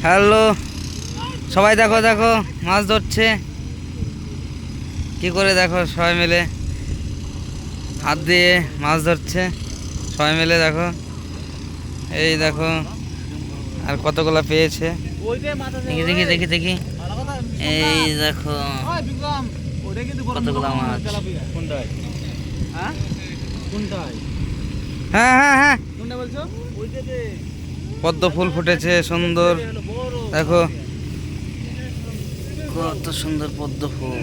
Hello সবাই, দেখো দেখো মাছ ধরছে কি করে, দেখো সবাই মিলে হাত দিয়ে মাছ ধরছে সবাই মিলে, দেখো এই দেখো আর কতগুলা পেয়েছে, দেখি দেখি দেখি দেখি, এই দেখো কতগুলা মাছ। হ্যাঁ হ্যাঁ হ্যাঁ, পদ্ম ফুল ফুটেছে সুন্দর, দেখো কত সুন্দর পদ্ম ফুল।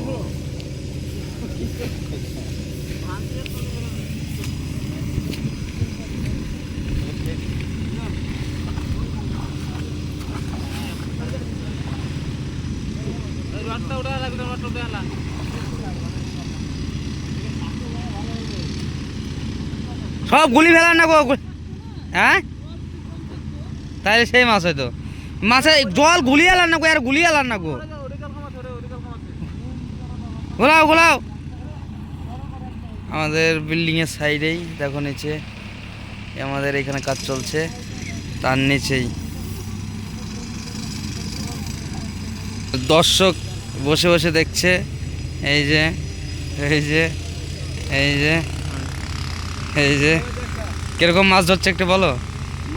সব গুলি ফেলার না গো, হ্যাঁ তাইলে সেই মাছ হয়তো, মাছে জল গুলি এলার না গো, আর গুলি এলার না গো, গোলাও গোলাও। আমাদের বিল্ডিং এর সাইডেই দেখো নিচে আমাদের এখানে কাজ চলছে, তার নিচেই দর্শক বসে বসে দেখছে, এই যে এই যে এই যে এই যে কিরকম মাছ ধরছে একটু বলো।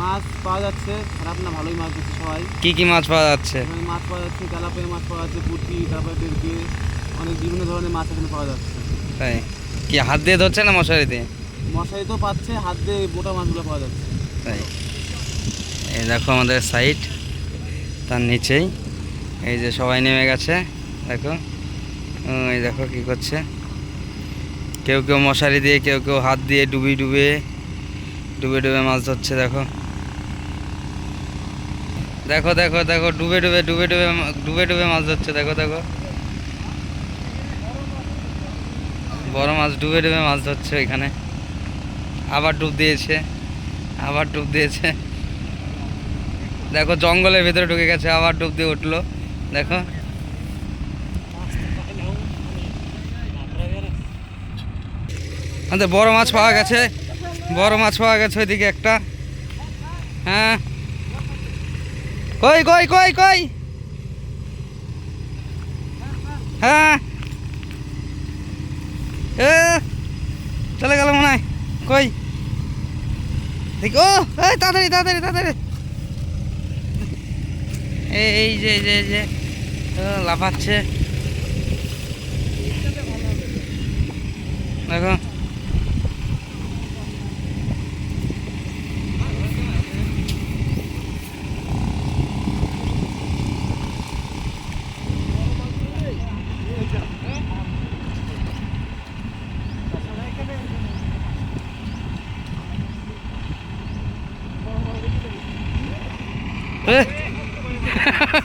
মাছ পাওয়া যাচ্ছে, খারাপ না, ভালোই মাছ দিচ্ছে সবাই। কি কি মাছ পাওয়া যাচ্ছে? মাছ পাওয়া যাচ্ছে, তেলাপিয়া মাছ পাওয়া যাচ্ছে, পুঁটি, তারপরে বেরকে, অনেক বিভিন্ন ধরনের মাছ এখানে পাওয়া যাচ্ছে। তাই কি হাত দিয়ে ধরছে না মশারি দিয়ে? মশারি তো পাচ্ছে, হাত দিয়ে মোটা মাছগুলো পাওয়া যাচ্ছে। তাই এই দেখো আমাদের সাইড, তার নিচেই এই যে সবাই নেমে গেছে, দেখো এই দেখো কি করছে, কেউ কেউ মশারি দিয়ে, কেউ কেউ হাত দিয়ে ডুবে ডুবে ডুবে ডুবে মাছ ধরছে, দেখো দেখো দেখো দেখো ডুবে ডুবে ডুবে ডুবে ডুবে ডুবে মাছ ধরছে, দেখো দেখো বড় মাছ ডুবে ডুবে মাছ ধরছে ওইখানে, আবার ডুব দিয়েছে, আবার ডুব দিয়েছে, দেখো জঙ্গলের ভিতরে ঢুকে গেছে, আবার ডুব দিয়ে উঠলো, দেখো আমাদের বড় মাছ পাওয়া গেছে, বড় মাছ পাওয়া গেছে ওইদিকে একটা, হ্যাঁ কই কই কই কই, হ্যাঁ এ চলে গেল মনে হয়, কই দেখি, ও এই তাড়াতাড়ি তাড়াতাড়ি তাড়াতাড়ি, এই যে এই যে এই যে লাফাচ্ছে, দেখো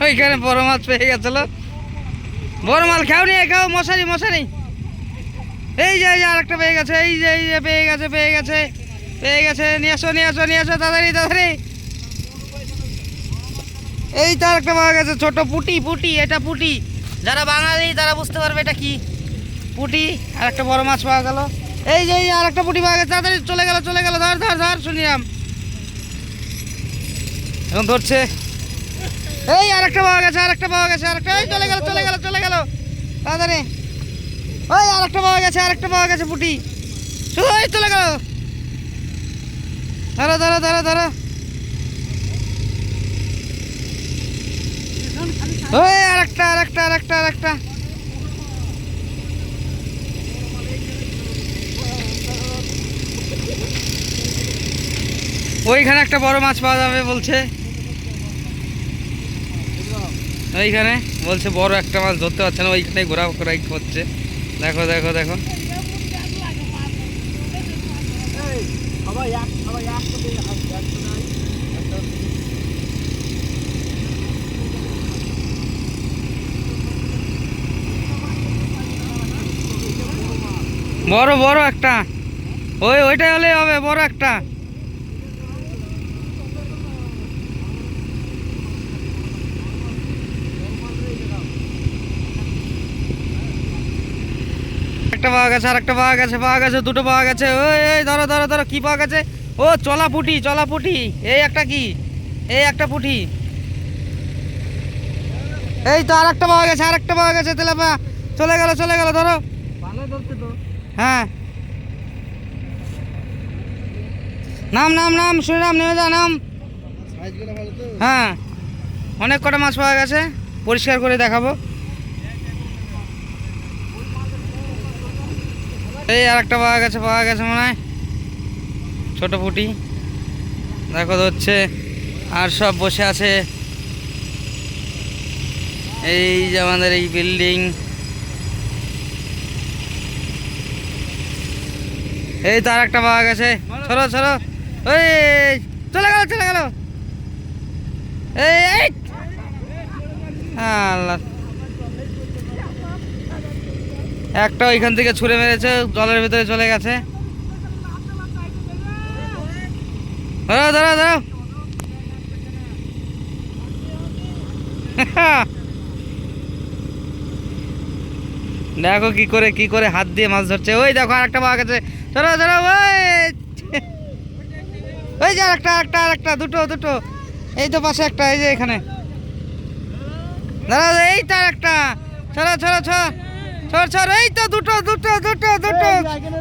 ওইখানে বড় মাছ পেয়ে গেছিল, বড় মাল খাও নিয়ে খাও, মশারি মশারি, এই যে আরেকটা পেয়ে গেছে, এই যে পেয়ে গেছে পেয়ে গেছে পেয়ে গেছে, নিয়ে আসো নিয়ে আসো নিয়ে আসো তাড়াতাড়ি তাড়াতাড়ি, এই তো আরেকটা পাওয়া গেছে, ছোট পুঁটি, পুঁটি এটা পুঁটি, যারা বাঙালি তারা বুঝতে পারবে এটা কি পুঁটি, আর একটা বড় মাছ পাওয়া গেল, এই যে আরেকটা পুঁটি পাওয়া গেছে, তাড়াতাড়ি চলে গেল চলে গেল, ধর ধর ধর শুনিলাম এখন ধরছে, এই আরেকটা পাওয়া গেছে, আরেকটা পাওয়া গেছে, আরেকটা, এই চলে গেল চলে গেল চলে গেল তাড়াতাড়ি, ওই আরেকটা পাওয়া গেছে, আরেকটা পাওয়া গেছে পুঁটি, শুধু ওই চলে গেল, ধরো ধরো ধরো ধরো, ওই আরেকটা আরেকটা আরেকটা আরেকটা, ওইখানে একটা বড় মাছ পাওয়া যাবে বলছে, ওইখানে বলছে বড় একটা মাছ ধরতে পারছে না, ওইখানে ঘোরাঘুরাই করছে, দেখো দেখো দেখো বড় বড় একটা, ওইটাই হলে হবে বড় একটা, একটা পাওয়া গেছে, আরেকটা পাওয়া গেছে, পাওয়া গেছে দুটো পাওয়া গেছে, ওই এই ধরো ধরো ধরো, কি পাওয়া গেছে, ও চলা পুঁটি, চলা পুঁটি, এই একটা কি, এই একটা পুঁটি, এই তো আরেকটা পাওয়া গেছে, আরেকটা পাওয়া গেছে তেলাপিয়া। চলে গেল চলে গেল, ধরো। হ্যাঁ, নাম নাম নাম শুনিরাম, নেমে যা, নাম। হ্যাঁ, অনেক কটা মাছ পাওয়া গেছে, পরিষ্কার করে দেখাবো। এই আরেকটা পাওয়া গেছে, পাওয়া গেছে মনে হয়, ছোট পুঁটি। দেখো ধরছে, আর সব বসে আছে। এই যে আমাদের এই বিল্ডিং, এই তো আরেকটা পাওয়া গেছে। চলো চলো, ওই চলে গেল চলে গেল। এই এই, আল্লাহ, একটা ওইখান থেকে ছুঁড়ে মেরেছে, জলের ভিতরে চলে গেছে। ধরো ধরো ধরো। দেখো কি করে হাত দিয়ে মাছ ধরছে। ওই দেখো আরেকটা পাওয়া গেছে। ধরো ধরো, ওই যে আরেকটা আরেকটা আরেকটা, দুটো দুটো। এই তো পাশে একটা, এই যে এখানে। দাঁড়া, এই তো আরেকটা। চলো চলো ছড় ছড় ছড়, এই তো দুটো দুটো দুটো দুটো।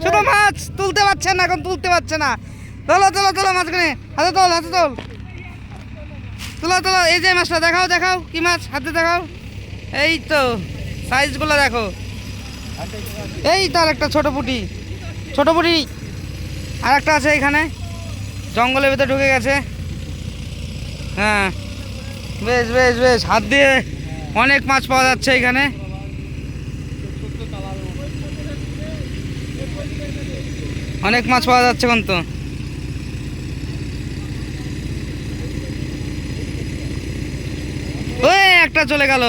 শুধু মাছ তুলতে পারছে না, এখন তুলতে পারছে না। তোলো তোলো তোলো মাছখানে, হাতে তোল হাতে তোল, তোলো তোলো। এই যে মাছটা দেখাও দেখাও, কি মাছ, হাতে দেখাও। এই তো সাইজগুলো দেখো। এই তো আরেকটা ছোট পুঁটি, ছোট পুঁটি। আর একটা আছে এখানে, জঙ্গলের ভিতরে ঢুকে গেছে। হ্যাঁ, বেশ বেশ বেশ, হাত দিয়ে অনেক মাছ পাওয়া যাচ্ছে এখানে। অনেক মাছ পাওয়া যাচ্ছে কিন্তু। ওই একটা চলে গেল।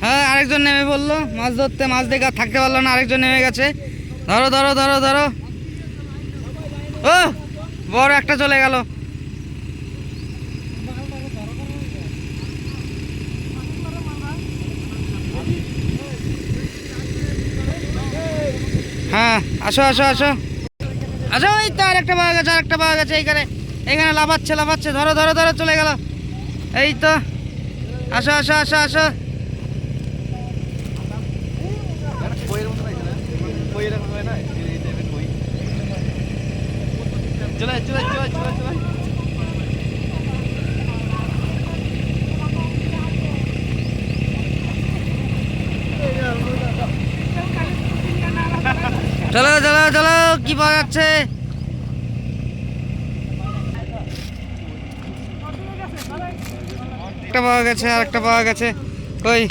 হ্যাঁ, আরেকজন নেমে পড়লো মাছ ধরতে, মাছ দেখে আর থাকতে পারলো না, আরেকজন নেমে গেছে। ধরো ধরো ধরো ধরো। ও, বড় একটা চলে গেল। হ্যাঁ, আসো আসো আসো আসো। ওই তো আরেকটা পাওয়া গেছে, আরেকটা পাওয়া গেছে এইখানে। এইখানে লাফাচ্ছে লাফাচ্ছে, ধরো ধরো ধরো, চলে গেল। এই তো, আসো আসো আসো আসো। চলো চলো চলো, কি পাওয়া যাচ্ছে? একটা পাওয়া গেছে, আর একটা পাওয়া গেছে। কই,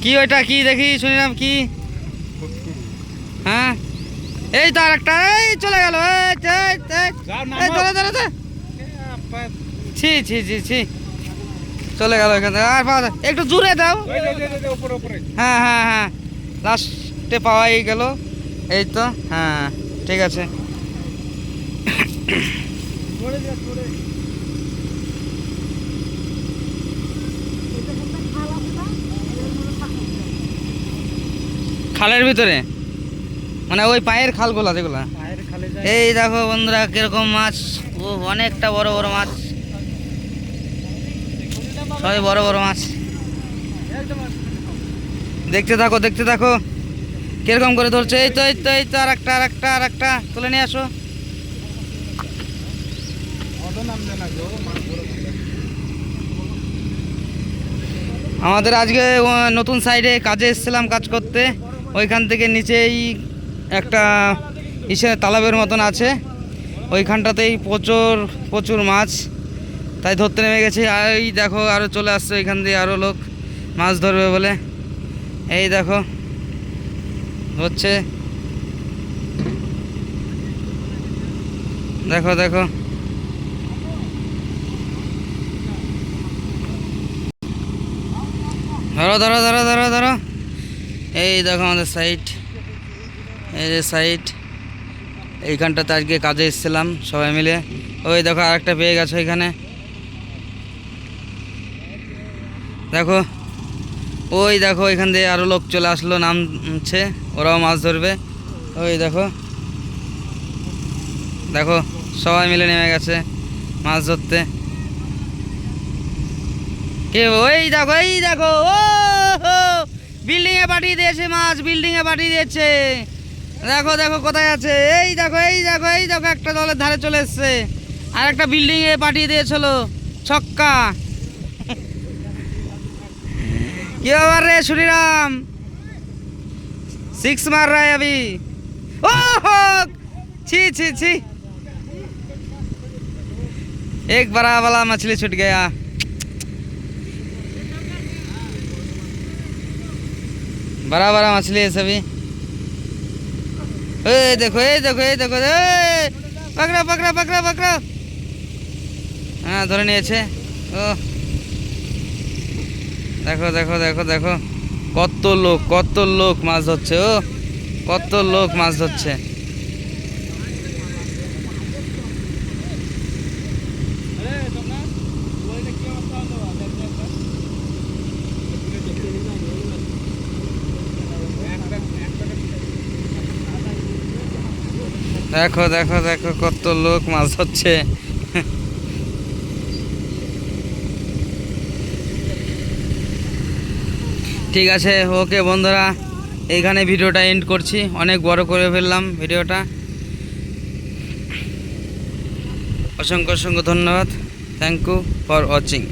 কি ওইটা, কি দেখি শুনিলাম, কি? হ্যাঁ, এই তো আর একটা, এই চলে গেল। ছি ছি ছি ছি, চলে গেল এখান থেকে। আর পাওয়া যায়, একটু জুড়ে দাও। হ্যাঁ হ্যাঁ হ্যাঁ, লাস্টে পাওয়াই গেল। এই তো, হ্যাঁ ঠিক আছে। খালের ভিতরে, মানে ওই পায়ের খালগুলা যেগুলা। এই দেখো বন্ধুরা কিরকম মাছ, ও অনেকটা বড় বড় মাছ, সবাই বড় বড় মাছ। দেখতে থাকো দেখতে থাকো, কিরকম করে ধরছে। এই তো এই তো এই তো, আর একটা আর একটা আর একটা, তুলে নিয়ে আসো। আমাদের আজকে নতুন সাইডে কাজে এসেছিলাম, কাজ করতে। ওইখান থেকে নিচেই একটা তালাবের মতন আছে, ওইখানটাতেই প্রচুর প্রচুর মাছ, তাই ধরতে নেমে গেছি। আর এই দেখো আরও চলে আসছে এখান দিয়ে আরও লোক মাছ ধরবে বলে। এই দেখো হচ্ছে, দেখো দেখো। ধরো ধরো ধরো ধরো ধরো। এই দেখো আমাদের সাইড, এই যে সাইড, এইখানটাতে আজকে কাজে এসেছিলাম সবাই মিলে। ওই দেখো আরেকটা পেয়ে গেছে ওইখানে, দেখো। ওই দেখো এখান দিয়ে আরও লোক চলে আসলো, নামছে, ওরাও মাছ ধরবে। ওই দেখো দেখো, সবাই মিলে নেমে গেছে মাছ ধরতে। কে ওই দেখো এই দেখো ও বিল্ডিং এ পাঠিয়ে দিয়েছে মাছ, বিল্ডিং এ পাঠিয়ে দিয়েছে। দেখো দেখো কোথায় আছে, এই দেখো এই দেখো এই দেখো, একটা জলের ধারে চলে এসছে, আর একটা বিল্ডিং এ পাঠিয়ে দিয়েছিল ছক্কা। কি ব্যাপার রে श्रीराम, 6 मार रहा है अभी। ओहो छी छी छी, एक बड़ा वाला मछली छूट गया। बड़ा बड़ा मछली है सभी। ए देखो ए देखो ए देखो, पकड़ो पकड़ो पकड़ो पकड़ो। हाँ धरे নিয়েছে। ও দেখো দেখো দেখো দেখো, কত লোক মাছ ধরছে। ও কত লোক মাছ ধরছে। দেখো দেখো দেখো কত লোক মাছ ধরছে। ঠিক আছে, ওকে বন্ধুরা, এইখানে ভিডিওটা এন্ড করছি, অনেক বড় করে ফেললাম ভিডিওটা। অসংখ্য অসংখ্য ধন্যবাদ, থ্যাংক ইউ ফর ওয়াচিং।